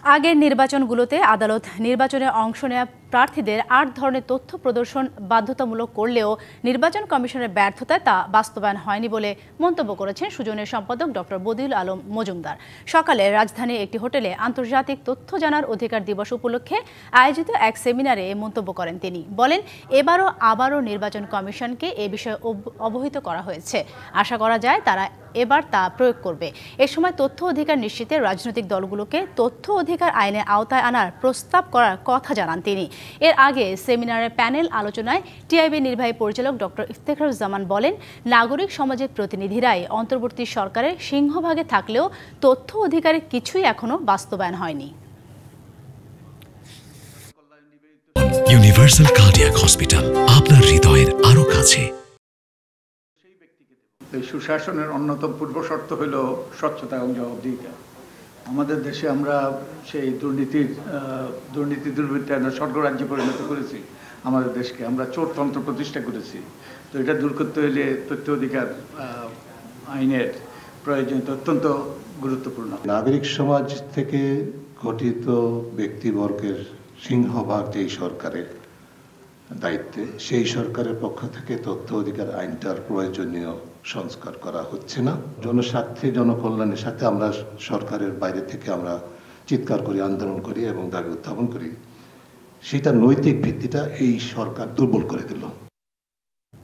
আগের নির্বাচনগুলোতে আদালত নির্বাচনে অংশ নেওয়া প্রার্থীদের ৮ ধরনের তথ্য প্রদর্শন বাধ্যতামূলক করলেও নির্বাচন কমিশনের ব্যর্থতায় তা বাস্তবায়ন হয়নি বলে মন্তব্য করেছেন সুজনের সম্পাদক ডক্টর বদিউল আলম মজুমদার। সকালে রাজধানীর একটি হোটেলে আন্তর্জাতিক তথ্য জানার অধিকার দিবস উপলক্ষে আয়োজিত এক সেমিনারে এ মন্তব্য করেন তিনি। বলেন, আবারও নির্বাচন কমিশনকে এ বিষয়ে অবহিত করা হয়েছে। আশা করা যায় তারা এবার তা প্রয়োগ করবে। এ সময় তথ্য অধিকার নিশ্চিতে রাজনৈতিক দলগুলোকে তথ্য অধিকার আইনের আওতায় আনার প্রস্তাব করার কথা জানান তিনি। এর আগে সেমিনারের প্যানেল আলোচনায় টিআইবি নির্বাহী পরিচালক ডক্টর ইফতেখারুজ্জামান বলেন, নাগরিক সমাজের প্রতিনিধিরাই অন্তর্বর্তী সরকারের সিংহভাগে থাকলেও তথ্য অধিকারের কিছুই এখনো বাস্তবায়ন হয়নি। ইউনিভার্সাল কার্ডিয়াক হসপিটাল, আপনার হৃদয়ের আরো কাছে। সুশাসনের অন্যতম পূর্ব শর্ত হল স্বচ্ছতা এবং জবাবদিহিতা। আমাদের দেশে আমরা সেই দুর্নীতি দুর্বৃত্তায়নের স্বর্গরাজ্যে পরিণত করেছি আমাদের দেশকে। আমরা চোরতন্ত্র প্রতিষ্ঠা করেছি। তো এটা দূর করতে হলে তথ্য অধিকার আইনের প্রয়োজনীয়তা অত্যন্ত গুরুত্বপূর্ণ। নাগরিক সমাজ থেকে গঠিত ব্যক্তিবর্গের সিংহভাগ যেই সরকারের দায়িত্বে, সেই সরকারের পক্ষ থেকে তথ্য অধিকার আইনটার প্রয়োজনীয় সংস্কার করা হচ্ছে না। জনস্বার্থে, জনকল্যাণের সাথে আমরা সরকারের বাইরে থেকে আমরা চিৎকার করি, আন্দোলন করি এবং দাবি উত্থাপন করি। সেটা নৈতিক ভিত্তিটা এই সরকার দুর্বল করে দিল।